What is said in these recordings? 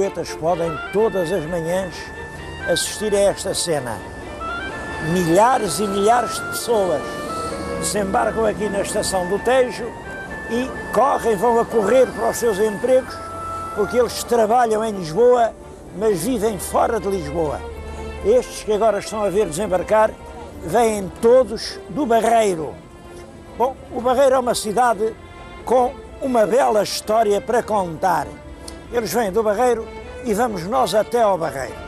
lisboetas podem todas as manhãs assistir a esta cena. Milhares e milhares de pessoas desembarcam aqui na estação do Tejo e vão a correr para os seus empregos, porque eles trabalham em Lisboa, mas vivem fora de Lisboa. Estes que agora estão a ver desembarcar, vêm todos do Barreiro. Bom, o Barreiro é uma cidade com uma bela história para contar. Eles vêm do Barreiro e vamos nós até ao Barreiro.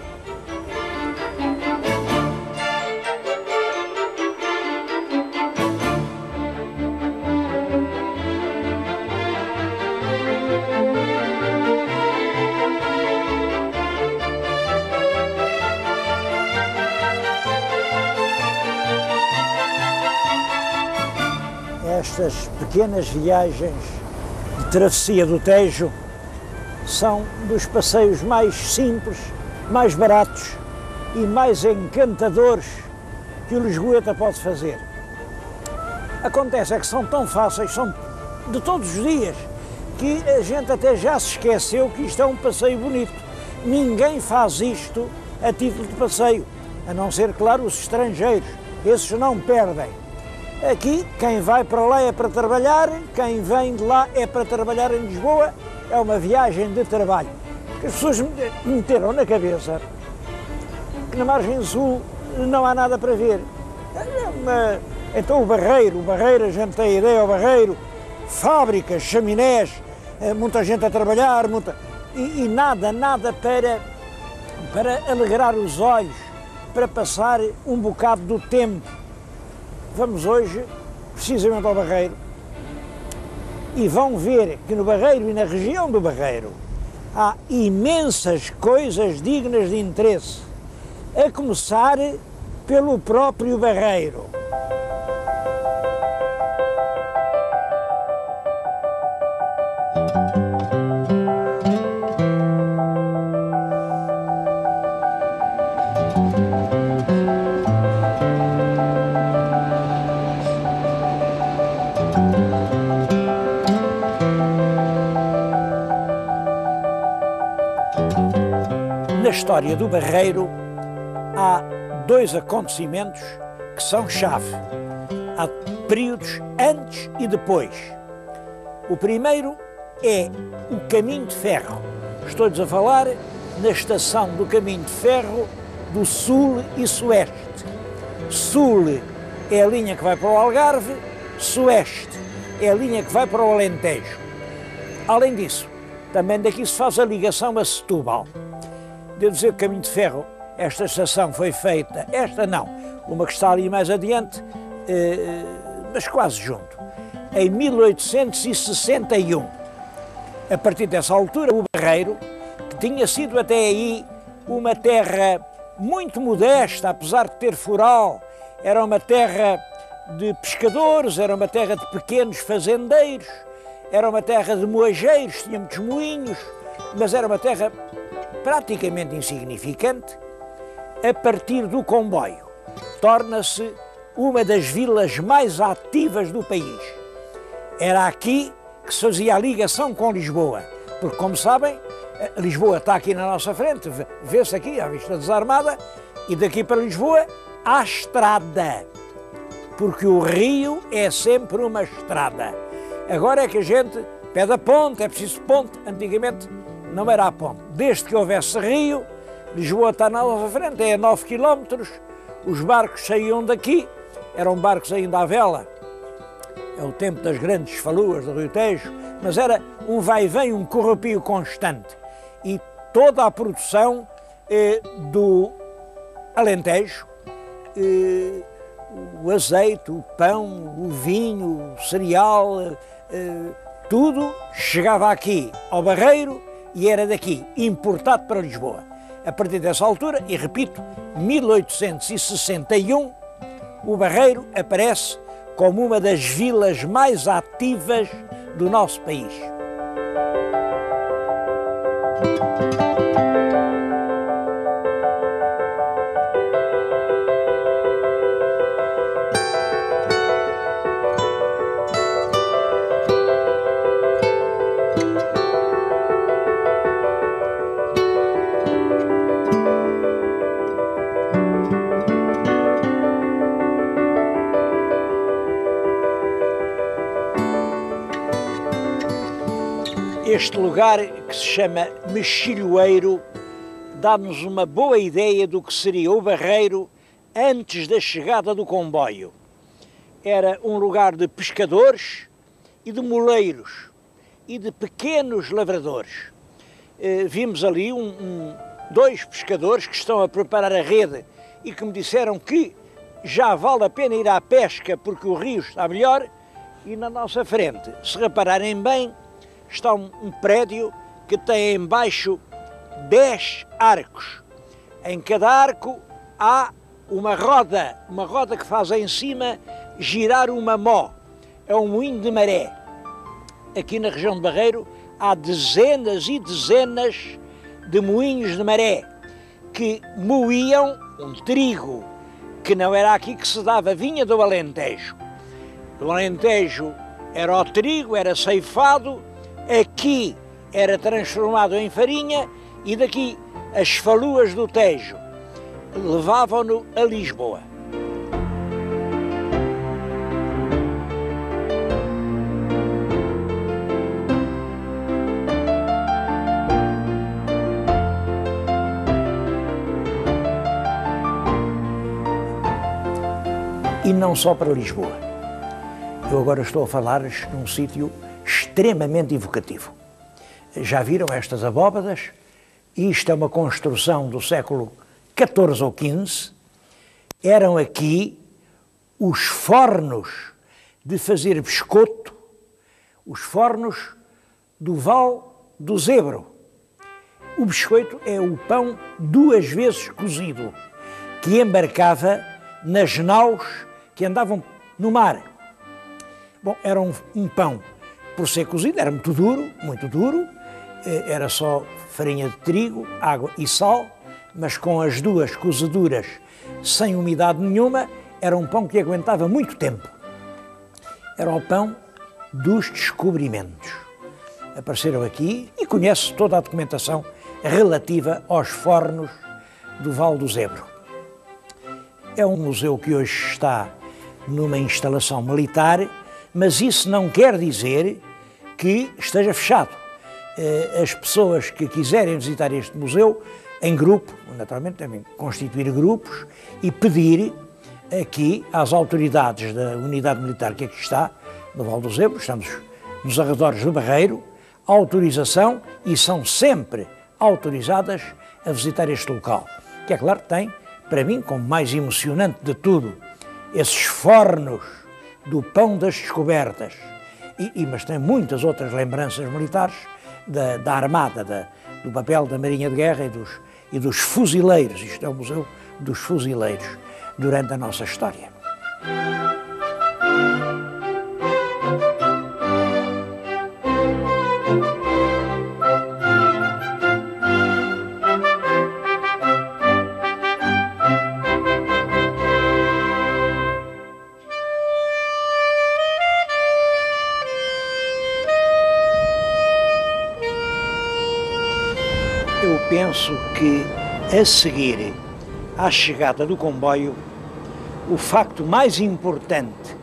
Estas pequenas viagens de travessia do Tejo são dos passeios mais simples, mais baratos e mais encantadores que o lisboeta pode fazer. Acontece é que são tão fáceis, são de todos os dias, que a gente até já se esqueceu que isto é um passeio bonito. Ninguém faz isto a título de passeio, a não ser, claro, os estrangeiros. Esses não perdem. Aqui, quem vai para lá é para trabalhar, quem vem de lá é para trabalhar em Lisboa, é uma viagem de trabalho. As pessoas meteram na cabeça que na margem sul não há nada para ver. Então o Barreiro, a gente tem a ideia, o Barreiro, fábricas, chaminés, muita gente a trabalhar, e nada para alegrar os olhos, para passar um bocado do tempo. Vamos hoje, precisamente ao Barreiro, e vão ver que no Barreiro e na região do Barreiro há imensas coisas dignas de interesse, a começar pelo próprio Barreiro. Na história do Barreiro há dois acontecimentos que são chave. Há períodos antes e depois. O primeiro é o caminho de ferro. Estou-lhes a falar na estação do caminho de ferro do Sul e Sueste. Sul é a linha que vai para o Algarve, Sueste é a linha que vai para o Alentejo. Além disso, também daqui se faz a ligação a Setúbal. Devo dizer que o caminho de ferro, esta estação foi feita, esta não, uma que está ali mais adiante, mas quase junto, em 1861. A partir dessa altura, o Barreiro, que tinha sido até aí uma terra muito modesta, apesar de ter foral, era uma terra de pescadores, era uma terra de pequenos fazendeiros, era uma terra de moageiros, tinha muitos moinhos, mas era uma terra praticamente insignificante. A partir do comboio, torna-se uma das vilas mais ativas do país. Era aqui que se fazia a ligação com Lisboa, porque, como sabem, Lisboa está aqui na nossa frente, vê-se aqui à vista desarmada, e daqui para Lisboa há estrada, porque o rio é sempre uma estrada. Agora é que a gente pede a ponte, é preciso ponte. Antigamente não era a ponte. Desde que houvesse rio, Lisboa está na nossa frente, é a 9 km, os barcos saíam daqui, eram barcos ainda à vela, é o tempo das grandes faluas do Rio Tejo, mas era um vai-vem, um corrupio constante. E toda a produção do Alentejo, o azeite, o pão, o vinho, o cereal, tudo chegava aqui ao Barreiro e era daqui, importado para Lisboa. A partir dessa altura, e repito, 1861, o Barreiro aparece como uma das vilas mais ativas do nosso país. Este lugar, que se chama Mexilhoeiro, dá-nos uma boa ideia do que seria o Barreiro antes da chegada do comboio. Era um lugar de pescadores e de moleiros e de pequenos lavradores. Vimos ali dois pescadores que estão a preparar a rede e que me disseram que já vale a pena ir à pesca porque o rio está melhor. E na nossa frente, se repararem bem, está um prédio que tem embaixo 10 arcos. Em cada arco há uma roda que faz em cima girar uma mó. É um moinho de maré. Aqui na região de Barreiro há dezenas e dezenas de moinhos de maré que moíam um trigo, que não era aqui que se dava, vinha do Alentejo. Do Alentejo era o trigo, era ceifado, aqui era transformado em farinha e daqui as faluas do Tejo levavam-no a Lisboa. E não só para Lisboa. Eu agora estou a falar-lhes num sítio extremamente evocativo. Já viram estas abóbadas? Isto é uma construção do século XIV ou XV. Eram aqui os fornos de fazer biscoito, os fornos do Val do Zebro. O biscoito é o pão 2 vezes cozido, que embarcava nas naus que andavam no mar. Bom, era um pão, por ser cozido, era muito duro, era só farinha de trigo, água e sal, mas com as 2 cozeduras sem umidade nenhuma, era um pão que aguentava muito tempo. Era o pão dos descobrimentos. Apareceram aqui e conhece toda a documentação relativa aos fornos do Val do Zebro. É um museu que hoje está numa instalação militar, mas isso não quer dizer que esteja fechado. As pessoas que quiserem visitar este museu, em grupo, naturalmente devem constituir grupos e pedir aqui às autoridades da unidade militar que aqui está, no Val do Zebro, estamos nos arredores do Barreiro, autorização, e são sempre autorizadas a visitar este local, que é claro que tem, para mim, como mais emocionante de tudo, esses fornos do pão das descobertas, mas tem muitas outras lembranças militares da Armada, do papel da Marinha de Guerra e dos fuzileiros. Isto é o Museu dos Fuzileiros, durante a nossa história. Eu penso que, a seguir à chegada do comboio, o facto mais importante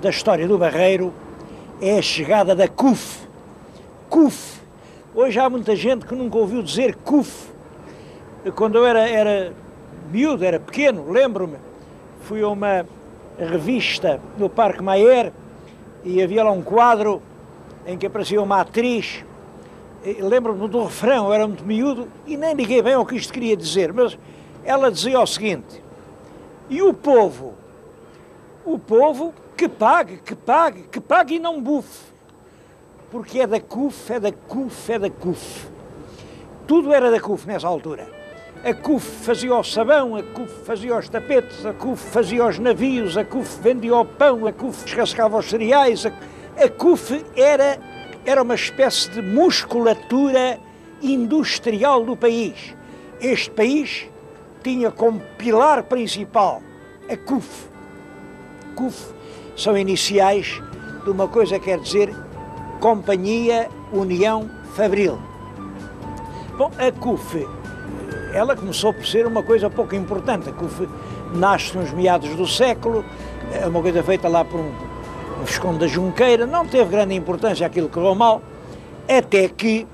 da história do Barreiro é a chegada da CUF. CUF. Hoje há muita gente que nunca ouviu dizer CUF. Quando eu era miúdo, era pequeno, lembro-me, fui a uma revista no Parque Mayer e havia lá um quadro em que aparecia uma atriz. Lembro-me do refrão, eu era muito miúdo e nem liguei bem ao que isto queria dizer, mas ela dizia o seguinte: e o povo que pague e não bufe, porque é da CUF, é da CUF, é da CUF. Tudo era da CUF nessa altura. A CUF fazia o sabão, a CUF fazia os tapetes, a CUF fazia os navios, a CUF vendia o pão, a CUF descascava os cereais. A CUF era uma espécie de musculatura industrial do país. Este país tinha como pilar principal a CUF. CUF são iniciais de uma coisa que quer dizer Companhia União Fabril. Bom, a CUF, ela começou por ser uma coisa pouco importante. A CUF nasce nos meados do século, é uma coisa feita lá por um Visconde da Junqueira, não teve grande importância aquilo que correu mal, até que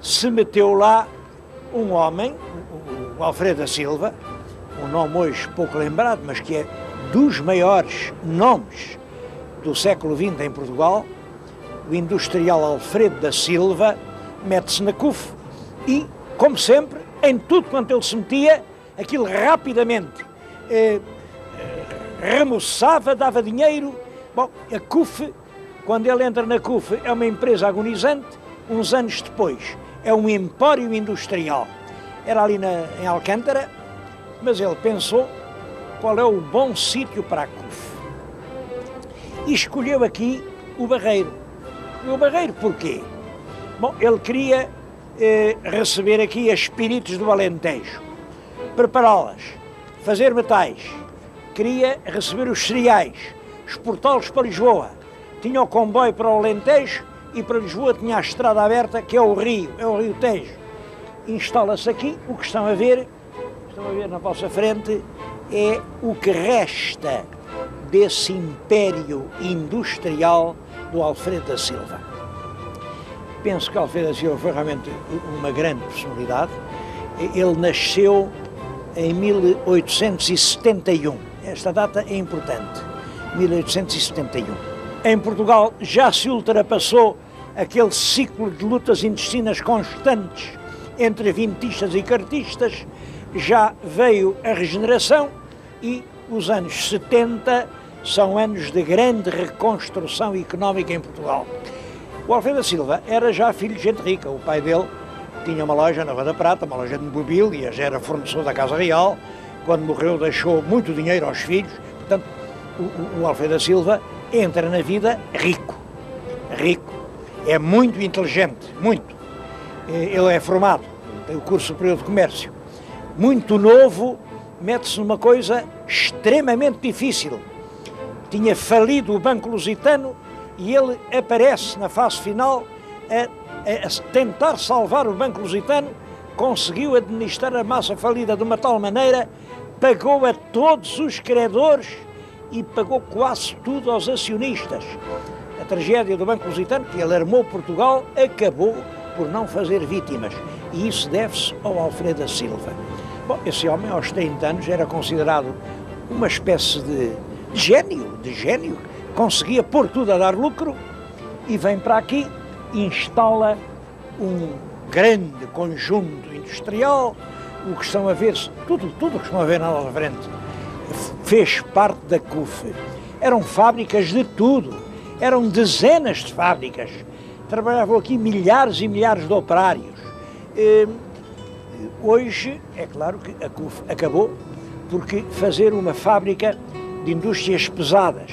se meteu lá um homem, o Alfredo da Silva, um nome hoje pouco lembrado, mas que é dos maiores nomes do século XX em Portugal, o industrial Alfredo da Silva, mete-se na CUF e, como sempre, em tudo quanto ele se metia, aquilo rapidamente remoçava, dava dinheiro. Bom, a CUF, quando ele entra na CUF, é uma empresa agonizante, uns anos depois é um empório industrial. Era ali em Alcântara, mas ele pensou qual é o bom sítio para a CUF. E escolheu aqui o Barreiro. E o Barreiro porquê? Bom, ele queria receber aqui as espíritos do Alentejo, prepará-las, fazer metais, queria receber os cereais, exportá-los para Lisboa. Tinha o comboio para o Alentejo e para Lisboa tinha a estrada aberta, que é o Rio Tejo. Instala-se aqui, o que estão a ver na vossa frente, é o que resta desse império industrial do Alfredo da Silva. Penso que Alfredo da Silva foi realmente uma grande personalidade. Ele nasceu em 1871. Esta data é importante, 1871. Em Portugal já se ultrapassou aquele ciclo de lutas intestinas constantes entre vintistas e cartistas, já veio a regeneração e os anos 70 são anos de grande reconstrução económica em Portugal. O Alfredo da Silva era já filho de gente rica. O pai dele tinha uma loja na Rua da Prata, uma loja de mobílias, era fornecedor da Casa Real. Quando morreu deixou muito dinheiro aos filhos. Portanto, o Alfredo da Silva entra na vida rico. É muito inteligente, muito. Ele é formado, tem o curso superior de comércio. Muito novo, mete-se numa coisa extremamente difícil. Tinha falido o Banco Lusitano e ele aparece na fase final a tentar salvar o Banco Lusitano, conseguiu administrar a massa falida de uma tal maneira, pagou a todos os credores e pagou quase tudo aos acionistas. A tragédia do Banco Lusitano, que alarmou Portugal, acabou por não fazer vítimas, e isso deve-se ao Alfredo da Silva. Bom, esse homem aos 30 anos era considerado uma espécie de gênio, conseguia pôr tudo a dar lucro e vem para aqui e instala um grande conjunto industrial. O que estão a ver, tudo o que estão a ver na nossa frente, fez parte da CUF. Eram fábricas de tudo, eram dezenas de fábricas, trabalhavam aqui milhares e milhares de operários. Hoje, é claro que a CUF acabou, porque fazer uma fábrica de indústrias pesadas,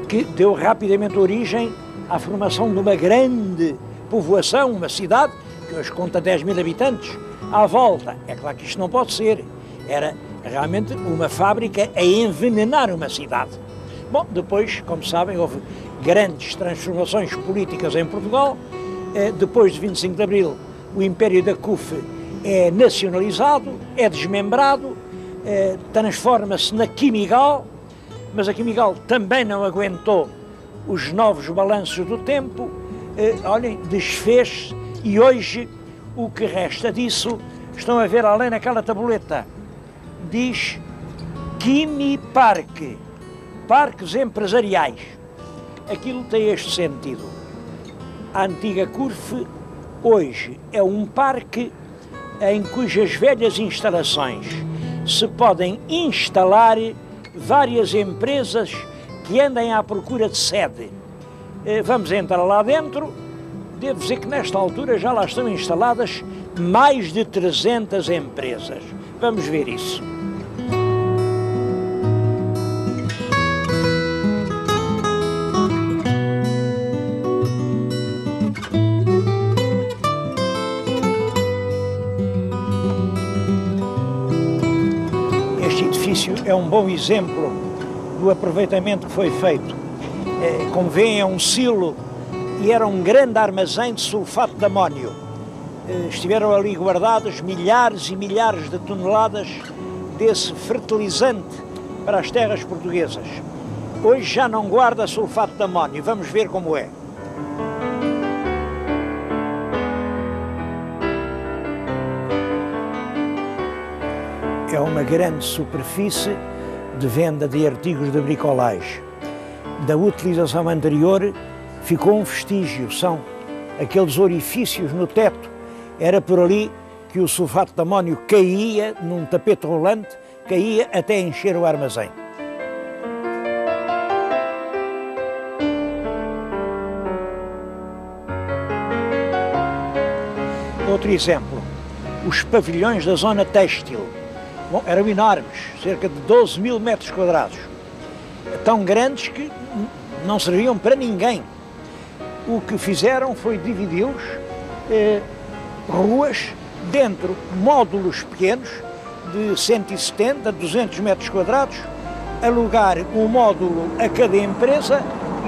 que deu rapidamente origem à formação de uma grande povoação, uma cidade, que hoje conta 10 mil habitantes, à volta. É claro que isto não pode ser. Era realmente uma fábrica a envenenar uma cidade. Bom, depois, como sabem, houve grandes transformações políticas em Portugal. Depois de 25 de Abril, o império da CUF é nacionalizado, é desmembrado, transforma-se na Quimigal, mas a Quimigal também não aguentou os novos balanços do tempo, olhem, desfez, e hoje o que resta disso, estão a ver além naquela tabuleta, diz Quimiparque, parques empresariais. Aquilo tem este sentido. A antiga CUF hoje é um parque em cujas velhas instalações se podem instalar várias empresas que andem à procura de sede. Vamos entrar lá dentro. Devo dizer que nesta altura já lá estão instaladas mais de 300 empresas. Vamos ver isso. Este edifício é um bom exemplo do aproveitamento que foi feito. Como veem, é um silo e era um grande armazém de sulfato de amónio. Estiveram ali guardados milhares e milhares de toneladas desse fertilizante para as terras portuguesas. Hoje já não guarda sulfato de amónio. Vamos ver como é. é uma grande superfície de venda de artigos de bricolagem. Da utilização anterior ficou um vestígio, são aqueles orifícios no teto. Era por ali que o sulfato de amónio caía num tapete rolante, caía até encher o armazém. Outro exemplo, os pavilhões da zona têxtil. Bom, eram enormes, cerca de 12 mil metros quadrados, tão grandes que não serviam para ninguém. O que fizeram foi dividi-los, ruas, dentro módulos pequenos, de 170, 200 metros quadrados, alugar um módulo a cada empresa,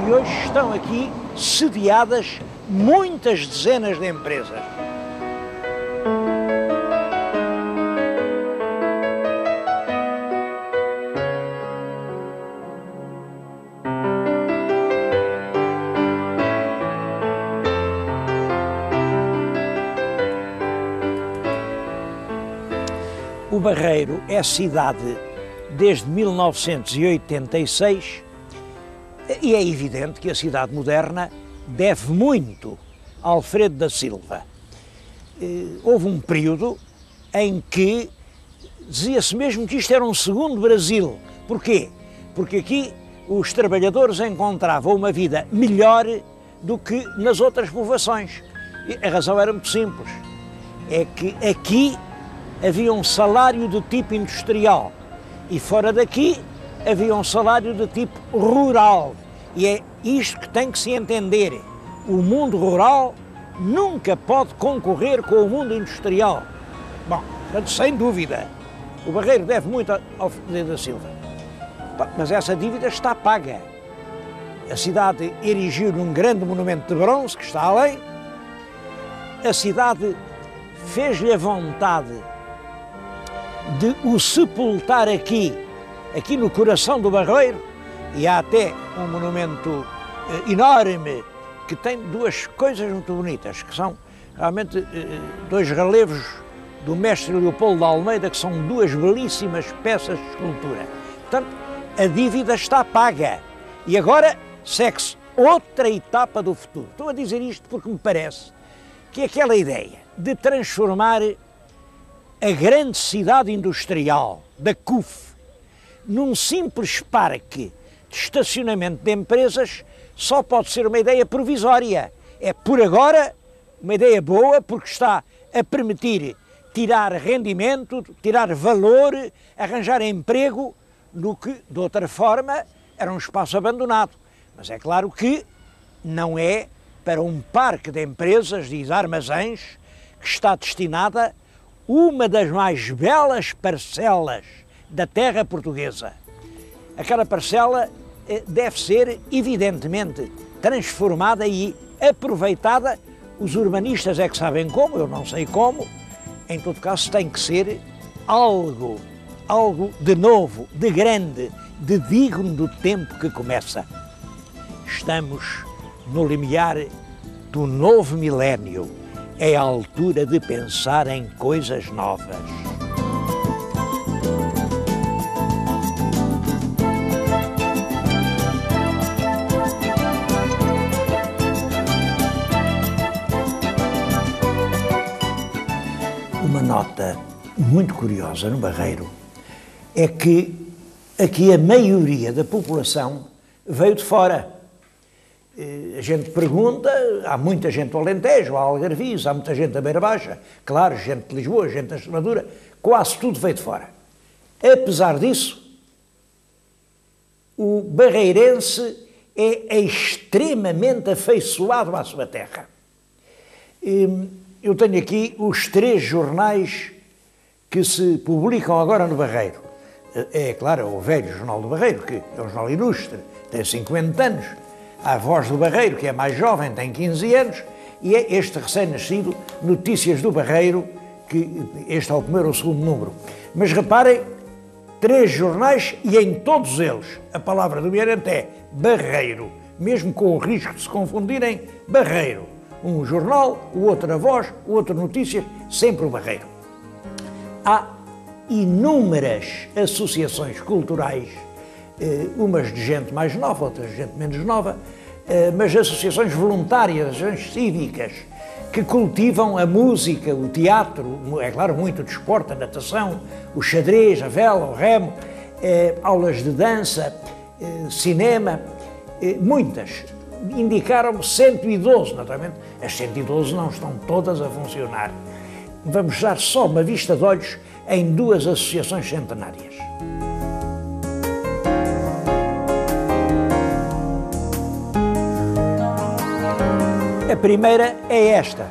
e hoje estão aqui sediadas muitas dezenas de empresas. O Barreiro é cidade desde 1986 e é evidente que a cidade moderna deve muito a Alfredo da Silva. Houve um período em que dizia-se mesmo que isto era um segundo Brasil. Porquê? Porque aqui os trabalhadores encontravam uma vida melhor do que nas outras povoações. E a razão era muito simples, é que aqui havia um salário de tipo industrial e fora daqui havia um salário de tipo rural. E é isto que tem que se entender. O mundo rural nunca pode concorrer com o mundo industrial. Bom, sem dúvida, o Barreiro deve muito ao Alfredo da Silva. Mas essa dívida está paga. A cidade erigiu-lhe um grande monumento de bronze que está além. A cidade fez-lhe a vontade de o sepultar aqui no coração do Barreiro, e há até um monumento enorme que tem duas coisas muito bonitas, que são realmente dois relevos do mestre Leopoldo de Almeida, que são duas belíssimas peças de escultura. Portanto, a dívida está paga e agora segue-se outra etapa do futuro. Estou a dizer isto porque me parece que aquela ideia de transformar a grande cidade industrial da CUF num simples parque de estacionamento de empresas só pode ser uma ideia provisória. É por agora uma ideia boa porque está a permitir tirar rendimento, tirar valor, arranjar emprego no que de outra forma era um espaço abandonado. Mas é claro que não é para um parque de empresas e de armazéns que está destinada uma das mais belas parcelas da terra portuguesa. Aquela parcela deve ser, evidentemente, transformada e aproveitada. Os urbanistas é que sabem como, eu não sei como. Em todo caso, tem que ser algo de novo, de grande, de digno do tempo que começa. Estamos no limiar do novo milénio. É a altura de pensar em coisas novas. Uma nota muito curiosa no Barreiro é que aqui a maioria da população veio de fora. A gente pergunta, há muita gente do Alentejo, há Algarvios, há muita gente da Beira Baixa, claro, gente de Lisboa, gente da Extremadura, quase tudo veio de fora. Apesar disso, o barreirense é extremamente afeiçoado à sua terra. Eu tenho aqui os 3 jornais que se publicam agora no Barreiro. É claro, o velho Jornal do Barreiro, que é um jornal ilustre, tem 50 anos. A Voz do Barreiro, que é mais jovem, tem 15 anos, e é este recém-nascido, Notícias do Barreiro, que este é o primeiro ou o segundo número. Mas reparem, 3 jornais e em todos eles a palavra dominante é Barreiro, mesmo com o risco de se confundirem, Barreiro. Um jornal, o outro a Voz, o outro Notícias, sempre o Barreiro. Há inúmeras associações culturais, umas de gente mais nova, outras de gente menos nova, mas associações voluntárias, associações cívicas, que cultivam a música, o teatro, é claro, muito o desporto, a natação, o xadrez, a vela, o remo, aulas de dança, cinema, muitas. Indicaram-me 112, naturalmente, as 112 não estão todas a funcionar. Vamos dar só uma vista de olhos em duas associações centenárias. A primeira é esta,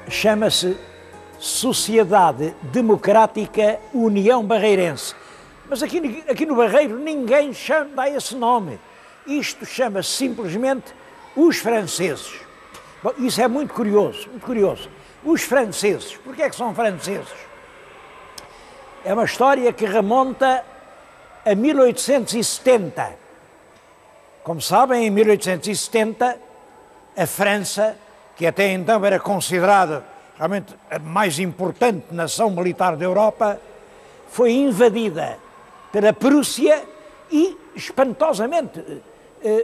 chama-se Sociedade Democrática União Barreirense. Mas aqui no Barreiro ninguém dá esse nome. Isto chama-se simplesmente os franceses. Bom, isso é muito curioso, muito curioso. Os franceses, porquê é que são franceses? É uma história que remonta a 1870. Como sabem, em 1870, a França, que até então era considerada realmente a mais importante nação militar da Europa, foi invadida pela Prússia e, espantosamente,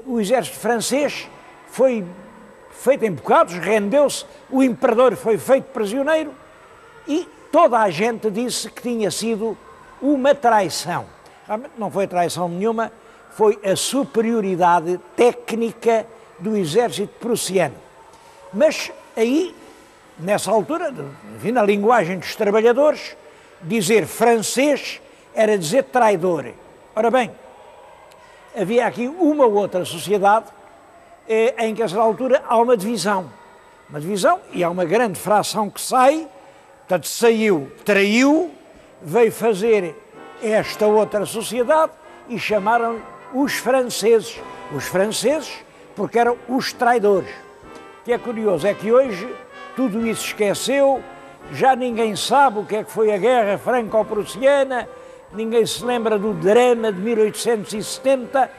o exército francês foi feito em bocados, rendeu-se, o imperador foi feito prisioneiro e toda a gente disse que tinha sido uma traição. Realmente não foi traição nenhuma, foi a superioridade técnica do exército prussiano. Mas aí, nessa altura, enfim, na linguagem dos trabalhadores, dizer francês era dizer traidor. Ora bem, havia aqui uma outra sociedade em que, a essa altura, há uma divisão. Uma divisão e há uma grande fração que sai, portanto, saiu, traiu, veio fazer esta outra sociedade e chamaram os franceses. Os franceses porque eram os traidores. O que é curioso é que hoje tudo isso esqueceu, já ninguém sabe o que é que foi a guerra franco-prussiana, ninguém se lembra do drama de 1870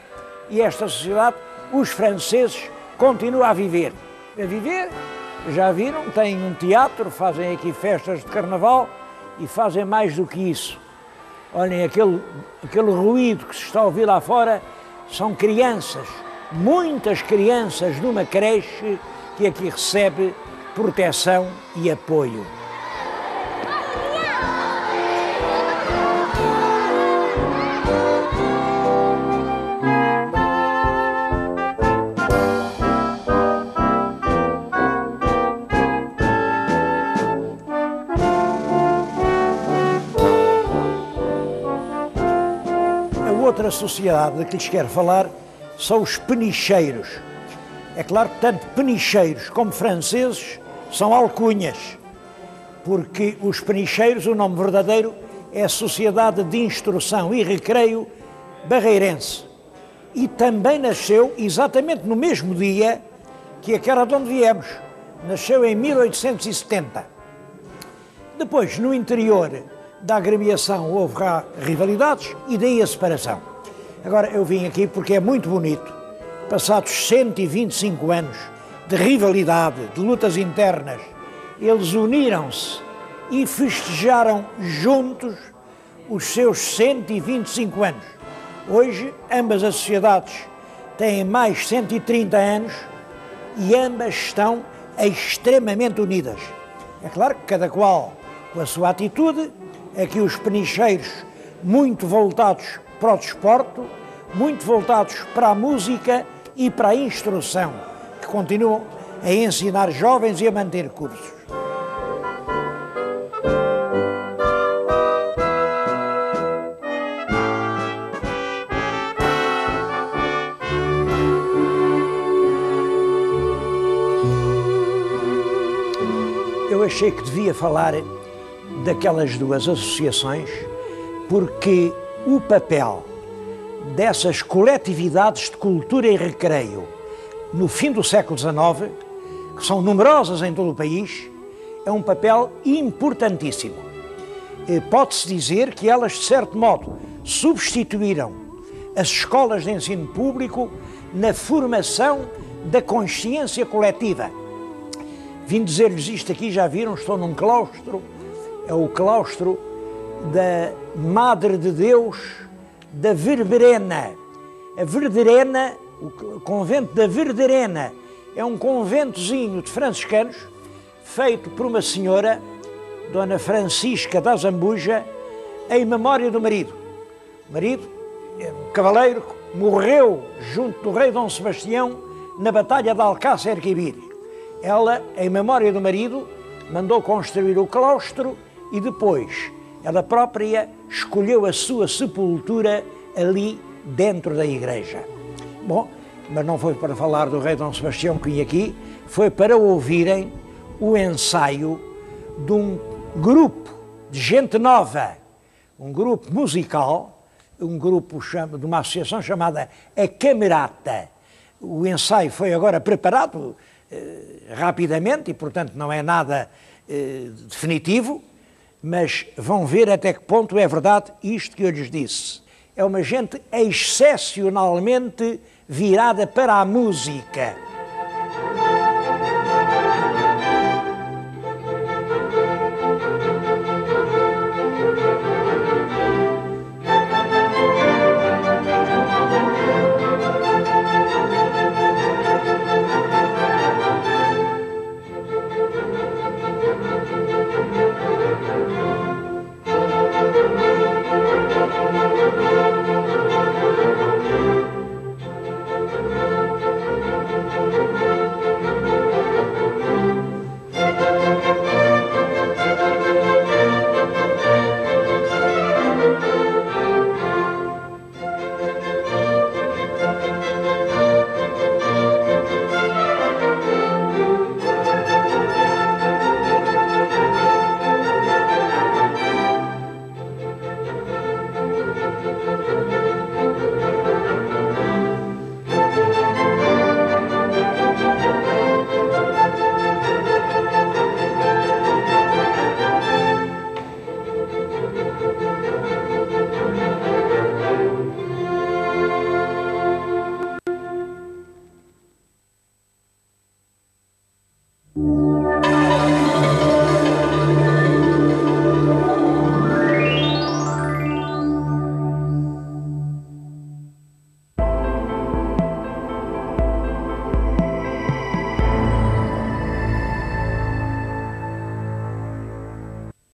e esta sociedade, os franceses, continua a viver. A viver, já viram, têm um teatro, fazem aqui festas de carnaval e fazem mais do que isso. Olhem, aquele ruído que se está a ouvir lá fora são crianças, muitas crianças de uma creche que aqui recebe proteção e apoio. A outra sociedade de que lhes quero falar são os penicheiros. É claro que tanto penicheiros como franceses são alcunhas, porque os penicheiros, o nome verdadeiro, é a Sociedade de Instrução e Recreio Barreirense. E também nasceu exatamente no mesmo dia que aquela de onde viemos. Nasceu em 1870. Depois, no interior da agremiação, houve cá rivalidades e daí a separação. Agora, eu vim aqui porque é muito bonito. Passados 125 anos de rivalidade, de lutas internas, eles uniram-se e festejaram juntos os seus 125 anos. Hoje, ambas as sociedades têm mais 130 anos e ambas estão extremamente unidas. É claro que cada qual com a sua atitude, aqui os penicheiros muito voltados para o desporto, muito voltados para a música e para a instrução, que continuam a ensinar jovens e a manter cursos. Eu achei que devia falar daquelas duas associações porque o papel dessas coletividades de cultura e recreio no fim do século XIX, que são numerosas em todo o país, é um papel importantíssimo. Pode-se dizer que elas, de certo modo, substituíram as escolas de ensino público na formação da consciência coletiva. Vim dizer-lhes isto aqui, já viram, estou num claustro, é o claustro da Madre de Deus da Verderena. A Verderena, o convento da Verderena, é um conventozinho de franciscanos feito por uma senhora, Dona Francisca da Zambuja, em memória do marido. O marido, um cavaleiro, morreu junto do rei Dom Sebastião na Batalha de Alcácer Quibir. Ela, em memória do marido, mandou construir o claustro e depois ela própria escolheu a sua sepultura ali dentro da igreja. Bom, mas não foi para falar do rei Dom Sebastião que vinha aqui, foi para ouvirem o ensaio de um grupo de gente nova, um grupo musical, um grupo de uma associação chamada A Camerata. O ensaio foi agora preparado rapidamente e, portanto, não é nada definitivo, mas vão ver até que ponto é verdade isto que eu lhes disse. É uma gente excepcionalmente virada para a música.